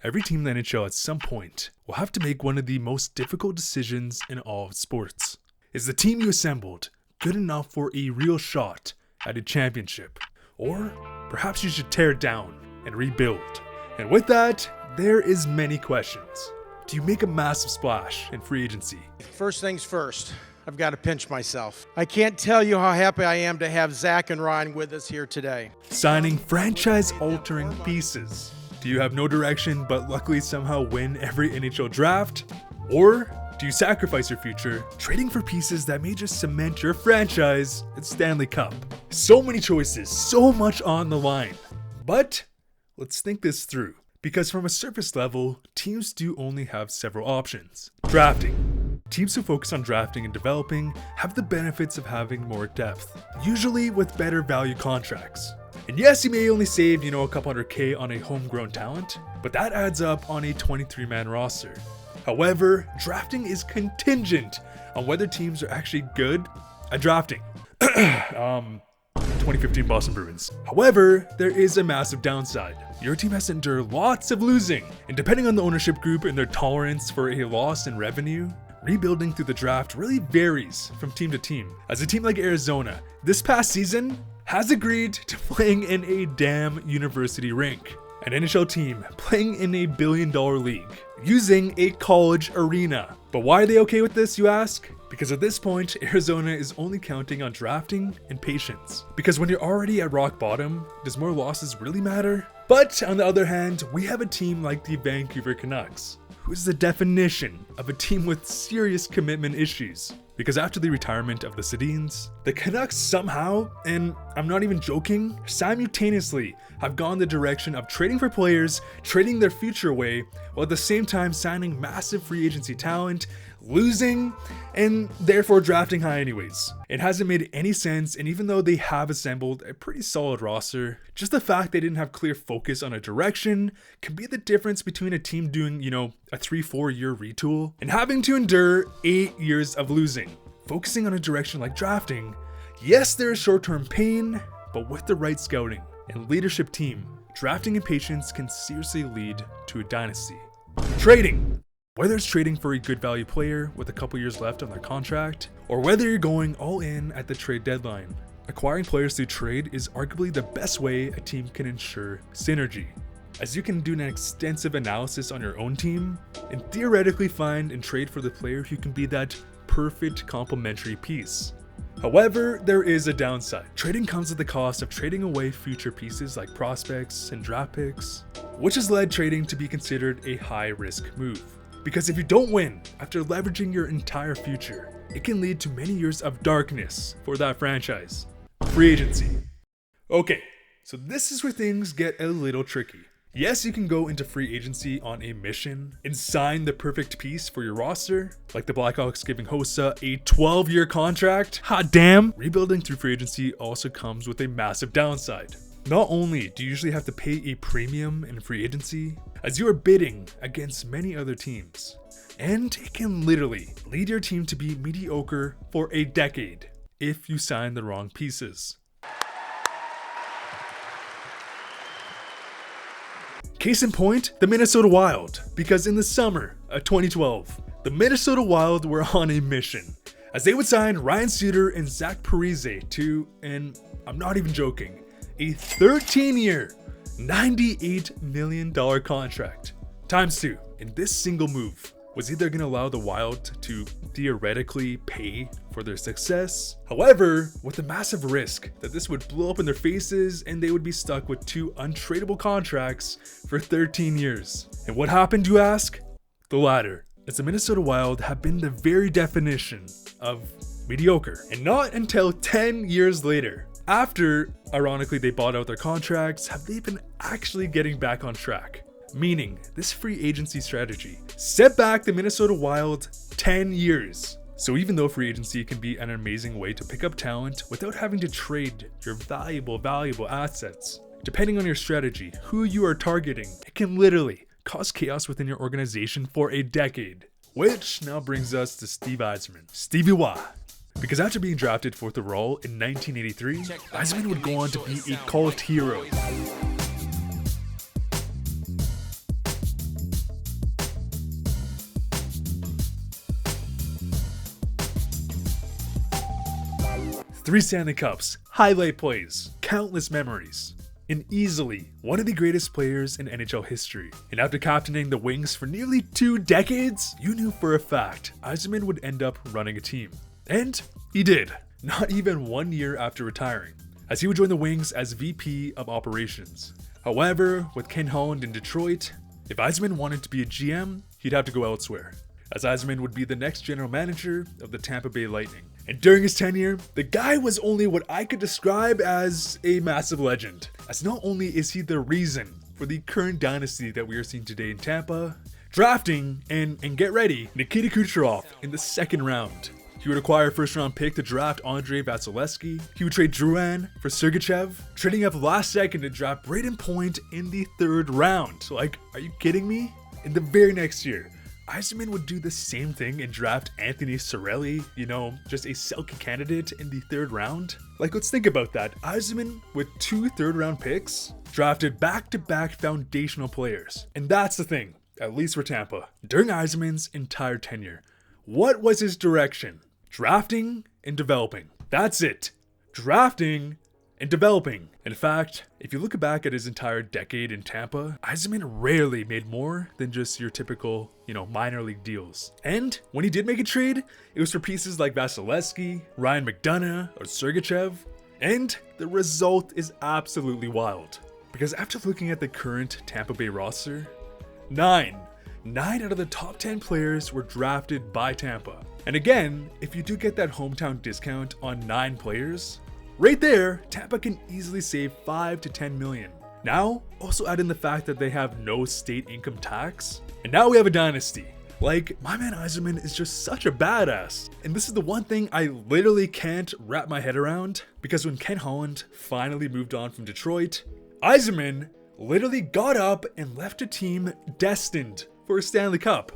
Every team in the NHL at some point will have to make one of the most difficult decisions in all of sports. Is the team you assembled good enough for a real shot at a championship? Or perhaps you should tear it down and rebuild. And with that, there is many questions. Do you make a massive splash in free agency? First things first, I've got to pinch myself. I can't tell you how happy I am to have Zach and Ryan with us here today. Signing franchise-altering pieces. Do you have no direction but luckily somehow win every NHL draft? Or do you sacrifice your future, trading for pieces that may just cement your franchise at Stanley Cup? So many choices, so much on the line. But let's think this through. Because from a surface level, teams do only have several options. Drafting. Teams who focus on drafting and developing have the benefits of having more depth, usually with better value contracts. And yes, you may only save, a couple $100K on a homegrown talent, but that adds up on a 23-man roster. However, drafting is contingent on whether teams are actually good at drafting. 2015 Boston Bruins. However, there is a massive downside. Your team has to endure lots of losing, and depending on the ownership group and their tolerance for a loss in revenue, rebuilding through the draft really varies from team to team. As a team like Arizona, this past season has agreed to playing in a damn university rink. An NHL team playing in a billion-dollar league, using a college arena. But why are they okay with this, you ask? Because at this point, Arizona is only counting on drafting and patience. Because when you're already at rock bottom, does more losses really matter? But on the other hand, we have a team like the Vancouver Canucks, who is the definition of a team with serious commitment issues. Because after the retirement of the Sedins, the Canucks somehow, and I'm not even joking, simultaneously have gone the direction of trading for players, trading their future away, while at the same time signing massive free agency talent, losing, and therefore drafting high anyways. It hasn't made any sense, and even though they have assembled a pretty solid roster, just the fact they didn't have clear focus on a direction can be the difference between a team doing, a 3-4 year retool and having to endure 8 years of losing. Focusing on a direction like drafting, yes, there is short-term pain, but with the right scouting and leadership team, drafting and patience can seriously lead to a dynasty. Trading. Whether it's trading for a good value player with a couple years left on their contract, or whether you're going all in at the trade deadline, acquiring players through trade is arguably the best way a team can ensure synergy, as you can do an extensive analysis on your own team and theoretically find and trade for the player who can be that perfect complementary piece. However, there is a downside. Trading comes at the cost of trading away future pieces like prospects and draft picks, which has led trading to be considered a high-risk move. Because if you don't win after leveraging your entire future, it can lead to many years of darkness for that franchise. Free agency. Okay, so this is where things get a little tricky. Yes, you can go into free agency on a mission and sign the perfect piece for your roster, like the Blackhawks giving Hossa a 12-year contract. Hot damn! Rebuilding through free agency also comes with a massive downside. Not only do you usually have to pay a premium in free agency, as you are bidding against many other teams, and it can literally lead your team to be mediocre for a decade if you sign the wrong pieces. Case in point, the Minnesota Wild, because in the summer of 2012, the Minnesota Wild were on a mission, as they would sign Ryan Suter and Zach Parise to, and I'm not even joking, a 13-year, $98 million contract, times 2, and this single move was either going to allow the Wild to theoretically pay for their success. However, with the massive risk that this would blow up in their faces and they would be stuck with 2 untradeable contracts for 13 years. And what happened, you ask? The latter, as the Minnesota Wild have been the very definition of mediocre. And not until 10 years later, after, ironically, they bought out their contracts, have they been actually getting back on track. Meaning, this free agency strategy set back the Minnesota Wild 10 years. So even though free agency can be an amazing way to pick up talent without having to trade your valuable assets, depending on your strategy, who you are targeting, it can literally cause chaos within your organization for a decade. Which now brings us to Steve Yzerman, Stevie Y. Because after being drafted 4th overall in 1983, Yzerman would go on to be a cult hero. 3 Stanley Cups, highlight plays, countless memories, and easily one of the greatest players in NHL history. And after captaining the Wings for nearly 2 decades, you knew for a fact Yzerman would end up running a team. And he did, not even 1 year after retiring, as he would join the Wings as VP of Operations. However, with Ken Holland in Detroit, if Yzerman wanted to be a GM, he'd have to go elsewhere, as Yzerman would be the next general manager of the Tampa Bay Lightning. And during his tenure, the guy was only what I could describe as a massive legend, as not only is he the reason for the current dynasty that we are seeing today in Tampa, drafting and get ready, Nikita Kucherov in the 2nd round. He would acquire a 1st-round pick to draft Andrei Vasilevsky. He would trade Drouin for Sergachev, trading up last second to draft Braden Point in the 3rd round. Like, are you kidding me? In the very next year, Yzerman would do the same thing and draft Anthony Cirelli, just a Selke candidate in the 3rd round. Like, let's think about that. Yzerman, with 2 3rd-round picks, drafted back-to-back foundational players. And that's the thing, at least for Tampa. During Yzerman's entire tenure, what was his direction? Drafting and developing. That's it. Drafting and developing. In fact, if you look back at his entire decade in Tampa, Yzerman rarely made more than just your typical, minor league deals. And when he did make a trade, it was for pieces like Vasilevsky, Ryan McDonough, or Sergachev. And the result is absolutely wild. Because after looking at the current Tampa Bay roster, 9 out of the top 10 players were drafted by Tampa. And again, if you do get that hometown discount on 9 players, right there, Tampa can easily save 5 to 10 million. Now, also add in the fact that they have no state income tax, and now we have a dynasty. Like, my man Yzerman is just such a badass. And this is the one thing I literally can't wrap my head around, because when Ken Holland finally moved on from Detroit, Yzerman literally got up and left a team destined for a Stanley Cup.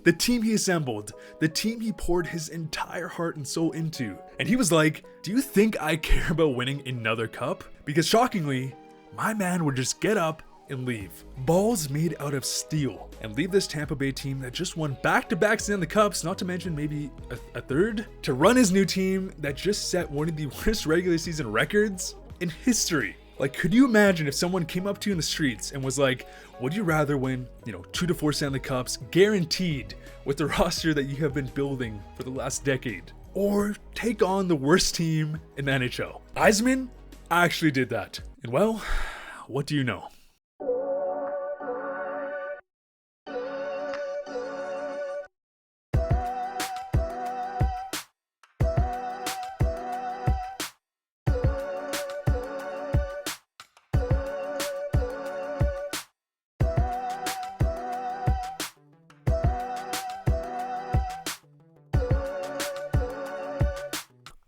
The team he assembled, the team he poured his entire heart and soul into. And he was like, do you think I care about winning another cup? Because shockingly, my man would just get up and leave. Balls made out of steel, and leave this Tampa Bay team that just won back-to-back Stanley Cups, not to mention maybe a 3rd, to run his new team that just set one of the worst regular season records in history. Like, could you imagine if someone came up to you in the streets and was like, would you rather win, 2 to 4 Stanley Cups guaranteed with the roster that you have been building for the last decade, or take on the worst team in the NHL? Yzerman actually did that. And well, what do you know?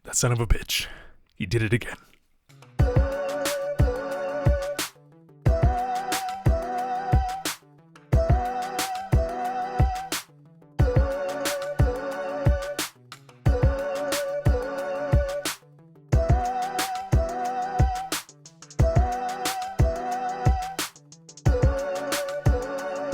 That son of a bitch. He did it again.